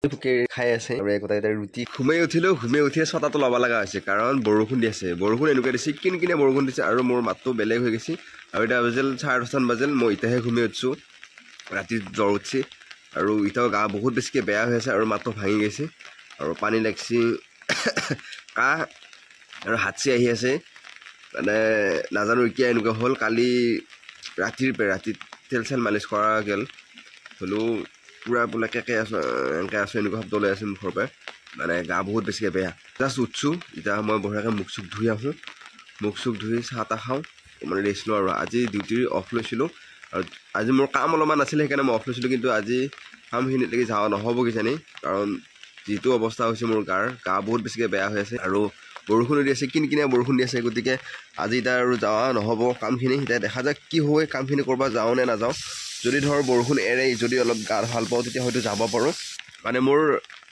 ফুকে খাই আছে আৰু একোটা এটা ৰুটি ঘুমাই উঠিলো ঘুমাই উঠিয়ে ছটাটো ল'ব লগা হৈছে কাৰণ বৰষুণ দি আছে বৰষুণ এনেকুৱা দিছে কিনকিনে বৰষুণ দিছে আৰু মোৰ মাতটো বেলেগ হৈ গৈছে আৰু এটা বাজিল 10:30 বাজিল মই ইটাহে ঘুমাই উঠিছোঁ ৰাতি জ্বৰ উঠিছে আৰু ইটাও গা বহুত বেছিকৈ বেয়া হৈ আছে আৰু মাতটো ভাঙি গৈছে আৰু পানী লাগছি কাহ আৰু হাঁচি আহি আছে মানে নাজানো কিয় এনেকুৱা হ'ল কালি ৰাতিৰ তেল চেল মালিচ কৰা গ'ল হ'লেও পুৰা বোলে কেকে আছো এনেকৈ আছো এনেকুৱা শব্দ লৈ আছো মুখৰ পৰা মানে গা বহুত বেছিকৈ বেয়া জাষ্ট উঠছোঁ এতিয়া মই বঢ়িয়াকৈ মুখ চুখ ধুই আহোঁ মুখ চুখ ধুই চাহ তাহ খাওঁ মানে ৰেষ্ট লওঁ আৰু আজি ডিউটিৰ অফ লৈছিলোঁ আৰু আজি মোৰ কাম অলপমান আছিলে সেইকাৰণে মই অফ লৈছিলোঁ কিন্তু আজি কামখিনিলৈকে যাওঁ নহ'ব কিজানি কাৰণ যিটো অৱস্থা হৈছে মোৰ গা বহুত বেছিকৈ বেয়া হৈ আছে আৰু বৰষুণো দি আছে কিনকিনীয়া বৰষুণ দি আছে গতিকে আজি এতিয়া আৰু যোৱা নহ'ব কামখিনি এতিয়া দেখা যাক কি হয় কামখিনি কৰিব যাওঁ নে নাযাওঁ যদি ধৰ বৰষুণ এৰে যদি অলপ গা ভাল পাওঁ তেতিয়া হয়তো যাব পাৰোঁ মানে মোৰ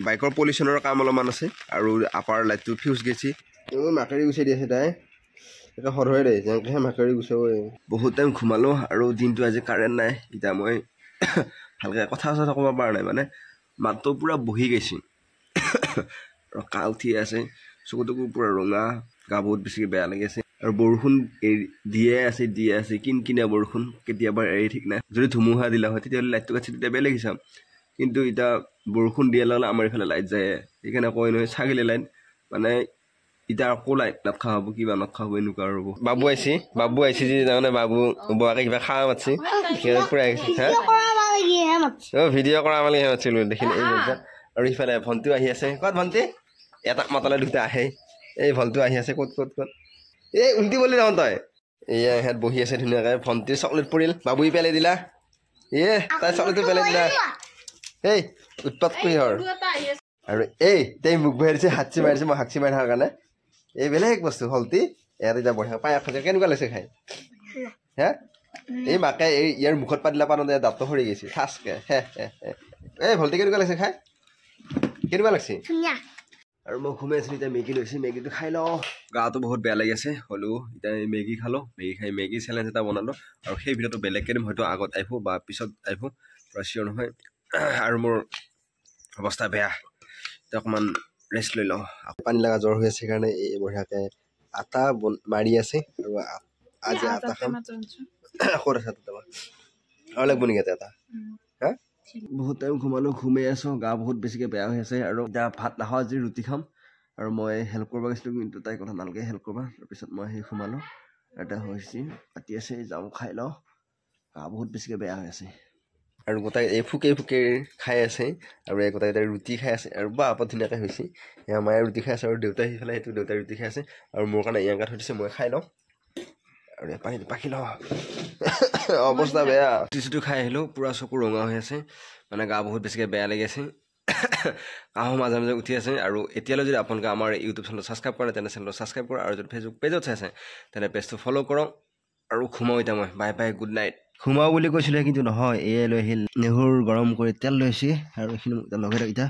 বাইকৰ পলিউশ্যনৰ কাম অলপমান আছে আৰু আপাৰ লাইটটো ফিউজ গৈছে মাকাৰি গুচাই দি আছে তাই এটা সৰহে দে যেনেকৈহে মাকাৰি গুচাব বহুত টাইম ঘুমালোঁ আৰু দিনটো আজি কাৰেণ্ট নাই এতিয়া মই ভালকৈ কথা চথা ক'ব পৰা নাই মানে মাতটো পূৰা বহি গৈছে আৰু কাহ উঠি আছে চকু তকু পূৰা ৰঙা গা বহুত বেছিকৈ বেয়া লাগি আছে আৰু বৰষুণ দিয়ে আছে কিনকিনীয়া বৰষুণ কেতিয়াবা এৰি ঠিক নাই যদি ধুমুহা দিলা হয় তেতিয়াহ'লে লাইটটো কাটি তেতিয়া বেলেগ হিচাপ কিন্তু এতিয়া বৰষুণ দিয়া লগে আমাৰ এইফালে লাইট যায় সেইকাৰণে কয় নহয় ছাগলী লাইট মানে এতিয়া আকৌ লাইট নাটখা হ'ব কিবা নাটখা হ'ব এনেকুৱা আৰু বাবু আহিছে যি তাৰমানে বাবু বৌৱাকে কিবা খাৱা মাতছি পূৰা আহিছে ভিডিঅ' কৰা মালিহে মাতিছিলোঁ দেখিলে এই আৰু ইফালে ভণ্টিও আহি আছে ক'ত ভণ্টি এটা মাতলে দুটা আহে এই ভণ্টিও আহি আছে ক'ত এই উল্টি বুলি যাওঁ তই এয়া ইহঁত বহি আছে ধুনীয়াকৈ ভণ্টিৰ চকলেট পৰিল বাবুই পেলাই দিলা তাই চকলেটটো পেলাই দিলা এই উৎপাত কৰি আৰু এই তাই মুখ বহাইছে হাঁচি মাৰিছে মই হাঁচি মাৰি থকাৰ কাৰণে এই বেলেগ বস্তু হলতি ইয়াত এতিয়া বঢ়িয়া পায়স খাইছে কেনেকুৱা লাগিছে খাই হে এই মাকে এই ইয়াৰ মুখত পাতিলা পাততে দাঁতটো সৰি গৈছে ঠাচকে এই ভল্টি কেনেকুৱা লাগিছে খাই কেনেকুৱা লাগিছে আৰু মই ঘুমাই আছিলোঁ এতিয়া মেগী লৈছোঁ মেগীটো খাই লওঁ গাটো বহুত বেয়া লাগি আছে হ'লেও এতিয়া মেগী খালোঁ মেগী চেলেঞ্জ এটা বনালোঁ আৰু সেই ভিডিঅ'টো বেলেগকৈ দিম হয়তো আগত আহিব বা পিছত আহিব পূৰা চিয়ৰ নহয় আৰু মোৰ অৱস্থা বেয়া এতিয়া অকণমান ৰেষ্ট লৈ লওঁ পানী লগা জ্বৰ হৈ আছে সেইকাৰণে এই বঢ়িয়াকৈ আটা মাৰি আছে আৰু আজি আটা খাম ক'ত আছে তাতে আৰু লাগিব নেকি এটা হা বহুত টাইম ঘুমাই আছোঁ গা বহুত বেছিকৈ বেয়া হৈ আছে আৰু এতিয়া ভাত নাখাওঁ আজি ৰুটি খাম আৰু মই হেল্প কৰিব গৈছিলোঁ কিন্তু তাই কথা নালাগে হেল্প কৰিবা তাৰপিছত মই সেই সোমালোঁ এটা হৈছে পাতি আছে যাওঁ খাই লওঁ গা বহুত বেছিকৈ বেয়া হৈ আছে আৰু গোটাই এই ফুকে খাই আছে আৰু এই গোটাই ৰুটি খাই আছে আৰু বা আপত ধুনীয়াকৈ হৈছে এয়া মায়ে ৰুটি খাই আছে আৰু দেউতাই সিফালে সেইটো দেউতাই ৰুটি খাই আছে আৰু মোৰ কাৰণে ইয়াৰ গাত থৈ দিছে মই খাই লওঁ আৰু পানীটো পাখি লওঁ অৱস্থা বেয়া ৰুটি খাই আহিলোঁ পূৰা চকু ৰঙা হৈ আছে মানে গা বহুত বেছিকৈ বেয়া লাগি আছে কাহো মাজে মাজে উঠি আছে আৰু এতিয়ালৈ যদি আপোনালোকে আমাৰ ইউটিউব চেনেল ছাবস্ক্ৰাইব কৰে তেনে চেনেলটো ছাবস্ক্ৰাইব কৰক আৰু যদি ফেচবুক পেজত চাইছে তেনে পেজটো ফ'ল' কৰক আৰু ঘুমাওঁ এতিয়া মই বাই গুড নাইট ঘুমাওঁ বুলি কৈছিলে কিন্তু নহয় এয়াই লৈ আহিল নেহুৰ গৰম কৰি তেল লৈছে আৰু এইখিনি লগাই এতিয়া